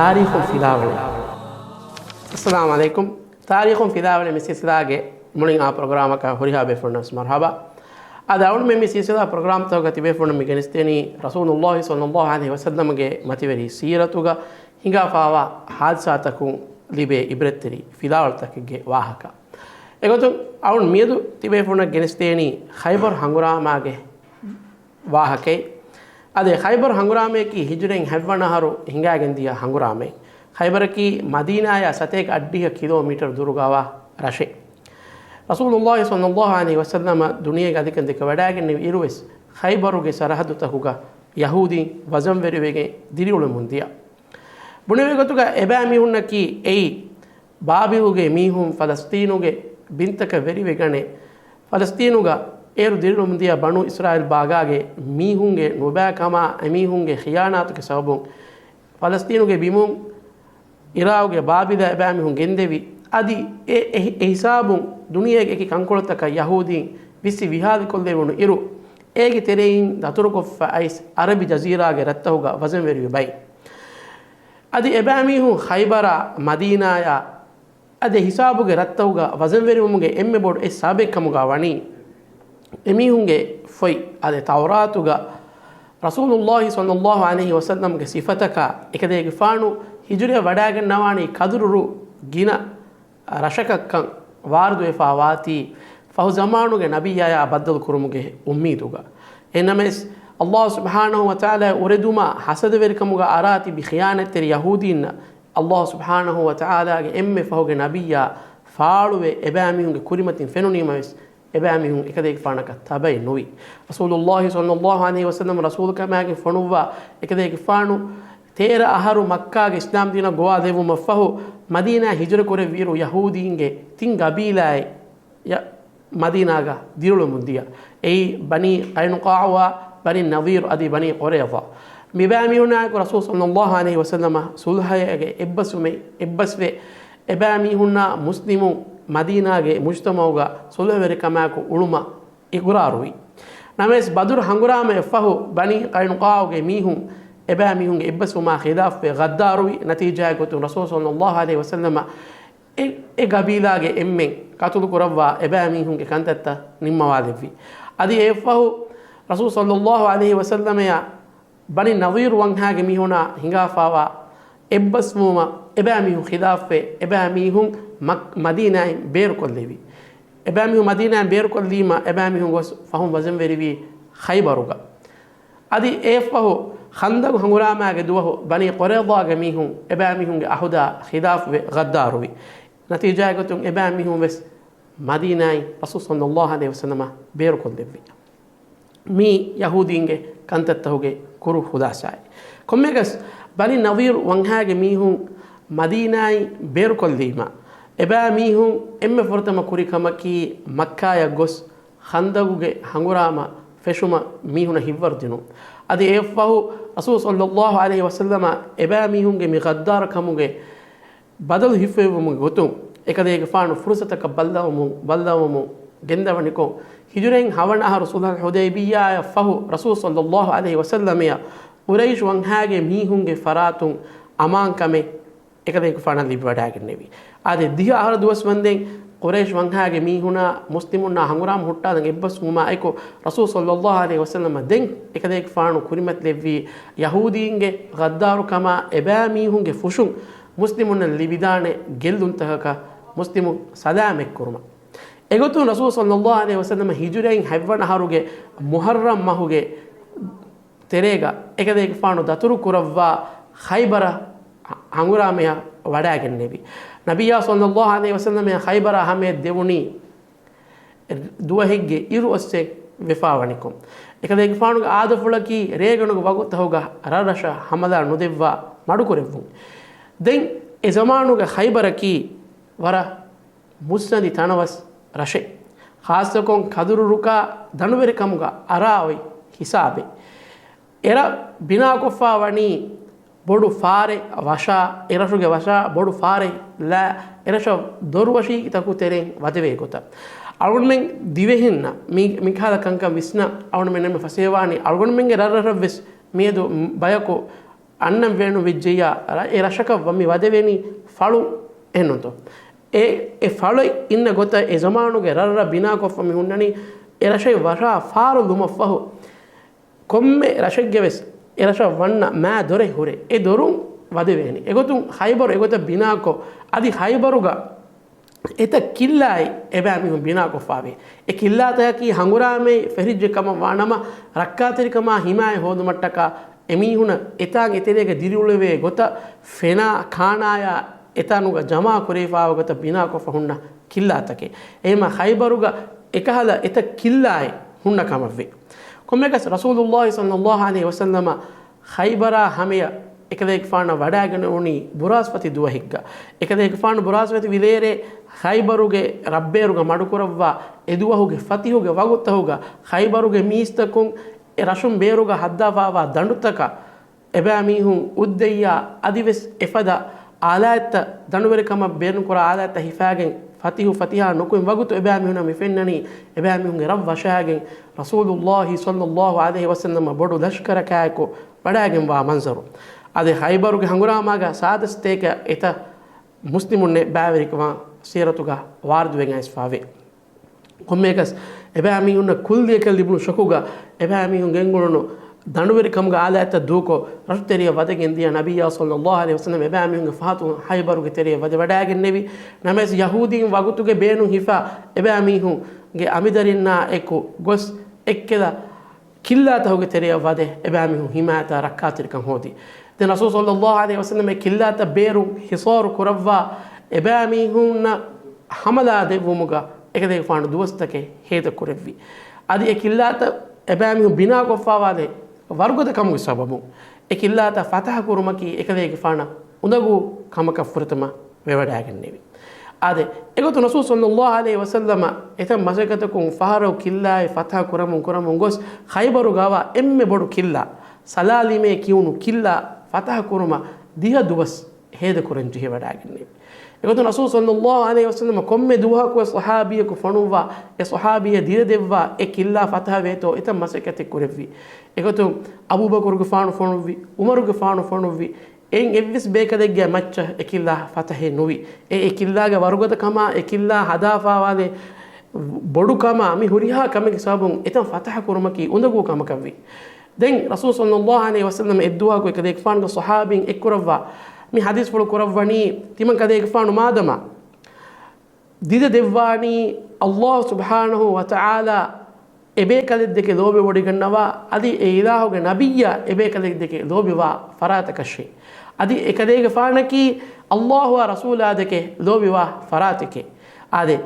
تاريخ فداوله. السلام عليكم. تاريخ فداوله مسيسلاගේ මුලින් ආ ප්‍රෝග්‍රෑම් එක හොරිහා බෙෆොන්නස් මර්හබා. අද අවුල් මේ මිසිසලා ප්‍රෝග්‍රෑම් තවක තිබෙෆොන්න මිගෙනස්තේනි රසූලුල්ලාහි සල්ලල්ලාහු අලයිහි වසල්ලම්ගේ මතිවරි සීරතුග හිඟාපාවා හාද්සාතකුන් ලිබේ ඉබ්‍රත්තරි ෆිදාවල්තකගේ වාහක. එගොතුන් අවුල් මියදු තිබෙෆොන්න ගෙනස්තේනි ඛයිබර් හංගුරාමාගේ වාහකේ අද ඛයිබර් හංගුරාමේ කි හිජරෙන් හැවනහරු හිඟාගෙන් දියා හංගුරාමේ ඛයිබර කි මදීනාය සතේක අඩ්ඩිය කිලෝමීටර් දුරගාවා රෂේ රසූලුල්ලාහි සල්ලල්ලාහු අලයිහි වසල්ලම දුනියේ ගදිකන් දෙක වඩාගෙන ඉරුවෙස් ඛයිබරුගේ සරහදු තහුග යහූදීන් වසම් වෙරිවෙගේ දිරිඋල මුන්දියා බුණෙවෙගතුග එබෑ මිහුන්න කි එයි බාබිලුගේ මිහුම් ෆලස්තීනුගේ බින්තක වෙරිවෙගනේ ෆලස්තීනුගා ඒරු දිරිඋල මුන්දියා බනු ඉස්රායිල් බාගාගේ මිහුන්ගේ නොබෑකම මිහුන්ගේ ඛියානාතුගේ සබබුන් ෆලස්තීනුගේ බිමුන් ඉරාවගේ බාබිලා එබෑ මිහුන් ගෙන්දෙවි අදි ඒ හිසාබුන් දුනියගේ කි කංකොලතක යහූදීන් විසි විහාදි කොල්ලේ වුණු ඉරු ඒගේ තෙරෙයින් දතුරු කොෆ අයිස් අරබි ජසීරාගේ රත්තහුග වසම් වෙරිවි බයි අදි එබෑමිහු ඛයිබරා මදීනාය අද හිසාබුගේ රත්තහුග වසම් වෙරිවමුගේ එම්මෙ බොඩ් ඒ සාබෙක්කමුග වණී එමිහුන්ගේ ෆොයි අද තවරාතුග රසූලුල්ලාහි සල්ලල්ලාහු අලයිහි වසල්ලම්ගේ සිෆතක එකදේගේ ෆානු හිජුරිය වඩාගෙන නවානි කදුරුරු ගින රශකක්කන් ವಾರ್ದು ಎಫಾವಾತಿ ಫಹು ಜಮಾನುಗೆ ನಬಿಯಾಯ ಬದ್ದಲು ಕುರುಮುಗೆ ಉಮ್ಮೀದುಗ ಎನ್ನಮೆಸ್ ಅಲ್ಲಾಹ್ ಸುಬ್ಹಾನಹು ವ ತಆಲಾ ಉರೆದುಮ ಹಸದ ವೆರಿಕಮುಗ ಅರಾತಿ ಬಿ ಖಿಯಾನತ್ತೆರಿ ಯಹೂದೀನ್ನ ಅಲ್ಲಾಹ್ ಸುಬ್ಹಾನಹು ವ ತಆಲಾಗೆ ಎಮ್ಮೆ ಫಹುಗೆ ನಬಿಯ ಫಾಳುವೆ ಎಬಾಮಿಹುಗೆ ಕುರಿಮತಿನ್ ಫೆನುನೀಮವೆಸ್ ಎಬಾಮಿಹು එකදේක ಫಾಣಕ ತಬೈ ನುವಿ ರಸೂಲುಲ್ಲಾಹಿ ಸಲ್ಲಲ್ಲಾಹು ಅಲೈಹಿ ವಸಲ್ಲಂ ರಸೂಲ್ ಕಮಾಗೆ ಫನುವ එකದේක ಫಾಣು ತೇರ ಅಹರು ಮಕ್ಕಾಗೆ ಇಸ್ಲಾಂ ದೀನ ಗೋವಾ ದೇವು ಮಫಹು ಮದೀನಾ ಹಿಜರ ಕೊರೆ ವೀರು ಯಹೂದೀಂಗೆ ತಿಂಗ್ ಗಬೀಲಾಯ್ ಮದೀನಾಗ ದಿರುಳು ಮುದ್ದಿಯ ಏಯ್ ಬನಿ ಕೈನುಕಾವ ಬನಿ ನವೀರ್ ಅದಿ ಬನಿ ಕೊರೆಯವ ಮಿಬಾಮಿಹುನಾಯಕು ರಸೂಲ್ ಸಲ್ಲಲ್ಲಾಹು ಅಲೈಹಿ ವಸಲ್ಲಮ ಸುಲ್ಹಯಗೆ ಎಬ್ಬಸ್ವೆ ಎಬಾಮಿಹುನ್ನ ಮುಸ್ಲಿಮು ಮದೀನಾಗೆ ಮುಜ್ತಮೌಗ ಸುಲ್ಹವೆರಿ ಕಮಾಕು ಉಳುಮ ಇಗುರಾರುವಿ ನಮೇಸ್ ಬದುರ್ ಹಂಗುರಾಮ ಎಫಹು ಬನಿ ಕೈನುಕಾವಗೆ ಮೀಹುಂ එබෑමිහුන්ගේ එබ්බසුමා ඛිලාෆ් ගද්දාරුයි නතිජාය ගොතු රසූල් සල්ලල්ලාහු අලයිහි වසල්ලම ඒ ගබීලාගේ එම්මෙන් කතුළු කරවවා එබෑමිහුන්ගේ කන්තත්ත නිම්මවාදෙවි අදි ඒෆහු රසූල් සල්ලල්ලාහු අලයිහි වසල්ලම යා බනි නවීර් වංහාගේ මිහුනා හිඟාෆාවා එබ්බස්මුම එබෑමිහුන් ඛිලාෆ් එබෑමිහුන් මදීනායි බේරු කොල්ලෙවි එබෑමිහුන් මදීනායි බේරු කොල්ලීම එබෑමිහුන් ගොස් ෆහුම් වසම් වෙරිවි ඛයිබරුගා අදි ඒෆහු خندق هنغراماගේ දුවහ බනි කොරේදාගේ මිහුන් එබෑමිහුන්ගේ අහුදා ඛිලාෆ් ගද්දාරුවි නතිජායගතුන් එබෑමිහුන් වෙස් මදීනායි රසූල් සල්ලල්ලාහු අලයිහි වසල්ලම බේරු කොල්ලෙවි මී යහූදීන්ගේ කන්තත්තහුගේ කුරු හුදාසයි කොම්මෙගස් බනි නවීර් වංහාගේ මිහුන් මදීනායි බේරු කොල්ලීම එබෑමිහුන් එම්මෙ ෆොර්තම කුරිකමකි මක්කාය ගොස් ඛන්දගුගේ හංගුරාම ෆෙෂුම මිහුන හිවර්දිනු අදි ඒෆහු රසූල් සල්ලල්ලාහු අලයිහි වසල්ලම එබෑමිහුන්ගේ මි ගද්දාර කමුගේ බදල් හිෆෙවමුගේ ගොතුන් එකදේක ෆානු ෆුර්සතක බල්දවමු ගෙන්දවනිකෝ හිජුරෙන් හවන අහරු සුල්හල් හුදයිබියා ෆහු රසූල් සල්ලල්ලාහු අලයිහි වසල්ලම යා උරයිෂ් වංහාගේ මිහුන්ගේ ෆරාතුන් අමාන්කමේ එකදේක ෆාන ලිබි වඩාගෙන නෙවි ආදේ දිහ අහර දුවස් වන්දෙන් කුරේෂ් වංහාගේ මිහුනා මුස්ලිමුන්නා හංගුරාම හුට්ටාදන් එබ්බස් මුමා අයිකෝ රසූල් සල්ලල්ලාහු අලයිහි වසල්ලම දෙන් එකදේක ෆානු කුරිමත් ලෙව්වි යහූදීන්ගේ ගද්දාරු කම එබෑ මිහුන්ගේ ෆුෂුන් මුස්ලිමුන්න ලිබිදානේ ගෙල්දුන් තහක මුස්ලිමු සදාමෙක් කුරුම එගොතුන් රසූල් සල්ලල්ලාහු අලයිහි වසල්ලම හිජුරෙන් හැවන හරුගේ මුහර්රම් මහුගේ තෙරේග එකදේක ෆානු දතුරු කුරවවා ඛයිබර හංගුරාමය වඩාගෙන නෙවි නබියා සල්ලල්ලාහු අලයිහි වසල්ලම ඛයිබර හැමේ දෙවුනි දුවහිගේ ඉරු ඔස්සේ වෙෆාවනිකොම් එකදේක ෆානුගේ ආදෆුලකි රේගණුග වගොතහුග රරෂ හමදා නුදෙව්වා මඩු කරෙව්වු දෙන් ඒ zamanuge ඛයිබරකි වර මුස්නදි තනවස් රෂේ ખાસකොන් කදුරු රුකා දනුවෙරි කමුග අරාවයි හිසාබේ එර බිනා කොෆා වනි බොඩු ෆාරේ වෂා එරසුගේ වෂා බොඩු ෆාරේ ලා එරස දොරුවෂී තකු තෙරෙන් වදවේ කොට අරුණෙන් දිවෙහින්න මිඛාල කංක විස්න අරුණ මෙන්න ෆසේවානි අරුණ මෙන්ගේ රරර වෙස් මේදු බයකෝ annam venu vijjiya e rashaka wami wadeveni falu ennonto e falu inna gota e zamanuge rarra bina koffami hunnani e rashay washa faru lumafahu komme rashaggeves e rasha wanna ma dore hure e dorun wadeveni egotun Khaybar egota bina ko adi Khaybaruga eta killai ebami bina ko fawe e killata ki hangurame ferijje kama wanama rakkateri kama himaye hodumattaka emihuna etang eterege diruleve gota fena khanaya etanuga jama kurefawa gota bina ko fahunna killatake ema Khaybaruga ekahala eta killai hunna kamave kommegas Rasulullah sallallahu alaihi wasallam Khaybara hameya ekadek faana wadaගෙන උනි බුරාස්පති දුව හිග්ග ekadek faana බුරාස්පති විලේරේ Khaybaruge rabberuga madu koravwa eduwahuge fatihuge waguttahuga Khaybaruge miistakun e rashum beruga haddafawa dandutaka ebamihun uddeya adives efada alatta danuveri kama berun kora alatta hifagen fatiha nokun wagutu ebamihuna mifennani ebamihunge rav washagen Rasulullah sallallahu alaihi wasallam bodu lashkara kaako wadagen wa manzaru ade Khaybaruge hanguramaga sadasteka eta muslimunne baaverikwa siratuga warduwen asfawe kommekas ebamihunna kulliyaka libnu shakuga ebamihun gengulunu danuveri kamga alata duko rashteriya wadegen diya nabiyya sallallahu alaihi wasallam ebamihunge fatu Khaybaruge teriya wadagen nevi names yahudin wagutuge beenu hifa ebamihun ge amidarinna eko gos ekkela killata hoge teriya wade ebamihun himata rakkatir kan hodi den Rasul sallallahu alaihi wasallam killata beru hisaru kuravwa ebamihunna hamala devumuga ekade faanu duwastake heda kurevvi adi ekillata ebamihun bina koffawade wargoda kamu sababu ekillata fatah kurumaki ekade faana undagu kamaka furatama wewadagennevi ade egotu Rasul sallallahu alaihi wasallam etam masakatakum faharo killai fatah kuramun gos Khaybaru gawa emme bodu killa salalime kiunu killa fatah kuruma diha duwas heda kurenju hewadagennevi egotu Rasul sallallahu alaihi wasallam komme duha ko sahabiya ko fanuwa e sahabiya dire devwa e killa fatah veto etam masakate kurevvi egotu Abu Bakr ge fanuvi Umar ge fanuvi en evvis bekadegge macca e killa fatahe novi e killa ge warugata kama e killa hadafa wale bodu kama mi huriha kame sabun etam fatah kurumaki undagu kama kavvi den Rasul sallallahu alaihi wasallam edduwa ko ekadek faanu sahabin ekkuravwa mi hadis fulu kuravwani timan kadek faanu madama dida devwani Allah subhanahu wa ta'ala ebe kadek lobe wodi gannawa adi e ilahuge nabiyya ebe kadek lobe wa faratakashi adi ekadek faanaki Allah wa rasuladeke lobe wa faratike ade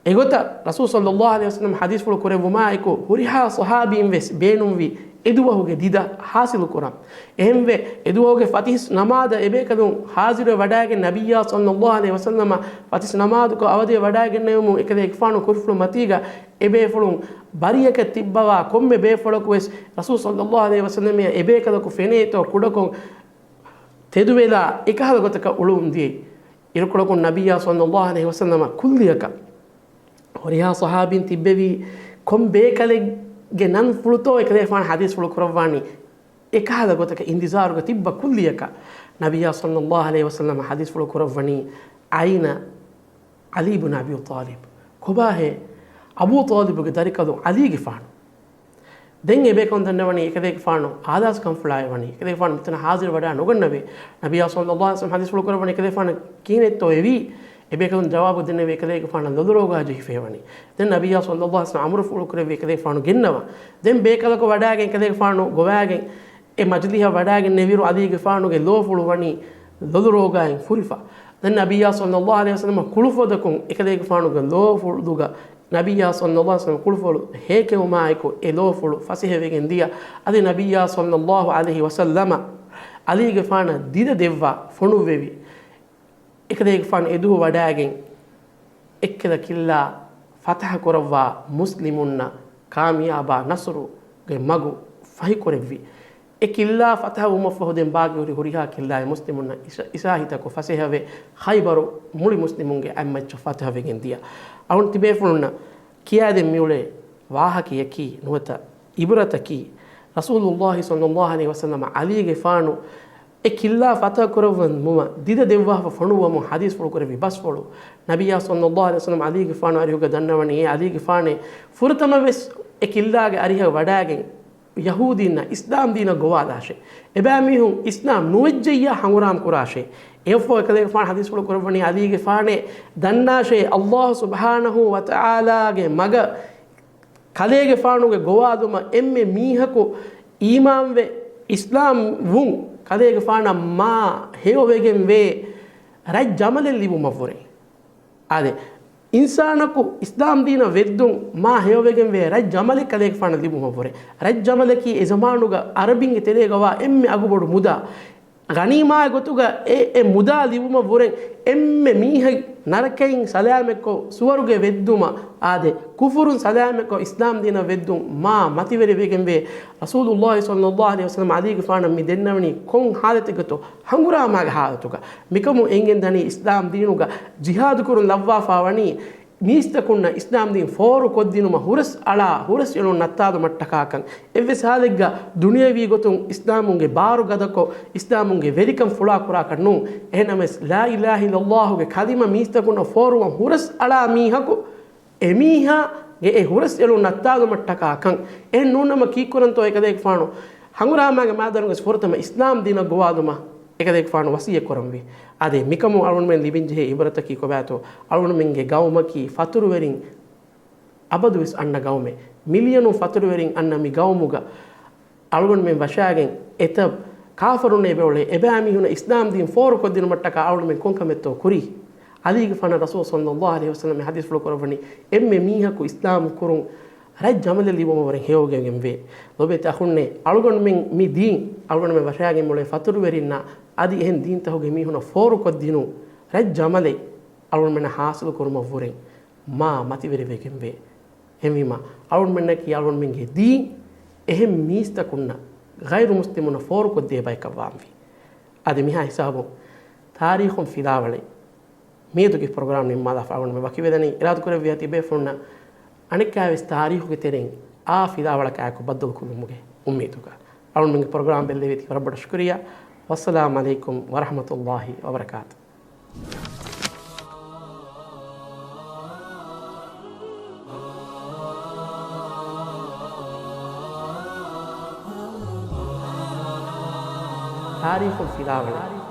egota Rasul sallallahu alaihi wasallam hadis fulu kurevuma eko huriha sahabi inves beenumvi eduwahuge dida hasilu kuram ehemve eduwahuge fatis namada ebe kadun hazir wadagen nabiyya sallallahu alaihi wasallam fatis namadu ko avade wadagen nemu ekade ekfanu kurfulu matiga ebe fulun bariyaka tibbawa komme be foloku es Rasul sallallahu alaihi wasallam ebe kadako feneto kudako teduwela ekahada gotaka ulumdi irkulakun nabiyya sallallahu alaihi wasallam kulliyaka horiha sahabin tibbevi kom be kale genan fuluto ekade fan hadis fulu kurawani ekahada gotaka indizaruga tibba kulliyaka nabiyya sallallahu alaihi wasallam hadis fulu kurawani aina Ali ibn Abi Talib kobahe Abu Talib ge darikadu Ali ge fan den ebe kon dannawani ekade faanu adas kam fulaywani ekade fan mitna hazir wada nogannave nabiyya sallallahu alaihi wasallam hadis fulu kurawani ekade fan kinetto evi ebe kon jawabu denne ekade faana loduroga ji fewani den nabiyya sallallahu alaihi wasallam amru fulu kurave ekade faanu gennawa den bekala ko wadagen ekade faanu gowagen e majliha wadagen neviru adige faanu ge lo fulu wani loduroga en furifa den nabiyya sallallahu alaihi wasallam kulufodakun ekade faanu ge lo fulu duga nabiyya sallallahu alaihi wasallam kulufolu heke umaiko e lo fulu fasihevegen dia ade nabiyya sallallahu alaihi wasallam alige faana dida devwa fonu vevi ekade fan edu wadagen ekkeda killa fatah korawwa muslimunna kamiyaba nasru ge magu fahi korevvi e killa fatah umafahuden baagi horiha killa muslimunna isahita ko fasehave Khaybaru muli muslimunge ammacho fatah vegen dia awun tibe funna kiyade miule wahaki yaki nuata ibrataki Rasulullah sallallahu alaihi wasallam ali ge fanu කිල්ලා ෆතා කරවන් මුම දිද දෙව්වාව ෆණුවම හදීස් ෆොලු කරවි බස් ෆොලු නබියා සල්ලල්ලාහු අලයිහි වසල්ලම් අලී ගෆාන අරියුග දන්නවනේ ඒ අලී ගෆානේ ෆුරතම වෙස් කිල්ලාගේ අරිහ වඩාගෙන් යහූදීන ඉස්ලාම් දීන ගෝවාදාෂේ එබෑ මිහුන් ඉස්ලාම් නුවජ්ජිය හංගුරාම් කුරාෂේ එෆෝ එකලේ ගෆාන හදීස් ෆොලු කරවන්නේ අලී ගෆානේ දන්නාෂේ අල්ලාහ් සුබ්හානහු වතආලාගේ මග කලේ ගෆානුගේ ගෝවාදුම එම්මෙ මීහකු ඊමාම් වේ ඉස්ලාම් වුන් කදේක ෆාන මා හේවගෙන් වේ රජ් ජමලෙන් ලිබුම ෆොරේ ආදේ ඉන්සානකු ඉස්ලාම් දීන වෙද්දුන් මා හේවගෙන් වේ රජ් ජමලෙ කදේක ෆාන ලිබුම ෆොරේ රජ් ජමලකි ඒ zamanuga අරබින්ගේ තෙලේගවා එම්මෙ අගුබොඩු මුදා ගනීමා ගොතුග ඒ මුදා ලිබුම ෆොරෙන් එම්මෙ මීහ නරකයින් සලාමෙක්කෝ සුවරුගේ වෙද්දුම ආදේ කුෆුරුන් සලාමෙක්කෝ ඉස්ලාම් දීන වෙද්දුන් මා මතිවෙරි වෙගෙන් වේ රසූලුල්ලාහි සල්ලල්ලාහු අලයිහි වසල්ලම් අලීගේ ෆාන මි දෙන්නවනි කොන් හාලතෙකතෝ හංගුරාමාගේ හාලතුක මිකමු එංගෙන් දනි ඉස්ලාම් දීනුග ජිහාද් කුරුන් ලව්වාෆාවනි මීස්තකුන්න ඉස්ලාම් දීන් ෆෝරු කොද්දිනුම හුරස් අලා හුරස් යනු නත්තාද මට්ටකාකන් එව්වෙ සාලෙග්ග දුනියවි ගොතුන් ඉස්ලාමුන්ගේ බාරු ගදකෝ ඉස්ලාමුන්ගේ වෙරිකම් ෆුලා කුරා කන්නු එහෙනමස් ලා ඉලාහා ඉල්ලල්ලාහුගේ කලිම මීස්තකුන්න ෆෝරුම හුරස් අලා මීහකු එමීහා ගේ හුරස් යනු නත්තාද මට්ටකාකන් එහෙ නුනම කීකුරන්තෝ එකදෙක් ෆානු හංගුරාමාගේ මාදරුගේ ස්ෆෝරතම ඉස්ලාම් දීන ගෝවාදුම එකදෙක් ෆානු වසිය කරම්වි අදේ මිකමු අලුන් මෙන් ලිබින්ජෙ ඉබරතකි කොබෑතෝ අලුන් මෙන්ගේ ගවමකි ෆතුරු වෙරින් අබදුවිස් අන්න ගවමේ මිලියනු ෆතුරු වෙරින් අන්න මි ගවමුග අලුන් මෙන් වශාගෙන් එත කාෆරුනේ බෙවලේ එබෑමි හුන ඉස්ලාම් දීන් ෆෝරු කොද්දින මට්ටක අලුන් මෙන් කොන්කමෙත්තෝ කුරි අලීගේ ෆන රසූල් සල්ලල්ලාහු අලයිහි වසල්ලම් හදීස් ෆ්ලෝ කරවනි එම්මෙ මීහකු ඉස්ලාම් කුරුන් රජ් ජමල ලිබොම වරෙන් හේවගෙන් වේ ලොබේ තහුන්නේ අලුන් මෙන් මි දීන් අලුන් මෙන් වශාගෙන් මොලේ ෆතුරු වෙරින්නා අදි එහෙන් දීන් තහුගේ මිහුන ෆෝරු කොද්දිනු රජ් ජමලේ අලුන් මෙන්න හාසල කුරුම වරෙන් මා මතිවෙරි වෙගෙන් වේ එමිම අලුන් මෙන්න කි අලුන් මෙන්ගේ දීන් එහෙන් මීස්තකුන්න ගෛරු මුස්ලිමුන ෆෝරු කොද්දේ බයිකවාම්වි අදි මිහා හිසාබු තාරීඛුන් ෆිදාවලේ මේදුගේ ප්‍රෝග්‍රෑම් නිම්මාලා ෆාවුන් මෙ වකි වෙදනි ඉරාද කරවිය තිබේ ෆොන්න අනිකාවිස් තාරීඛුගේ තෙරෙන් ආ ෆිදාවල කායක බද්දල් කුමුගේ උම්මීදුක අලුන් මෙන්ගේ ප්‍රෝග්‍රෑම් බෙල්ලේ විති රබ්බට ශුක්‍රියා والسلام عليكم ورحمة الله وبركاته تاريخ الفداوة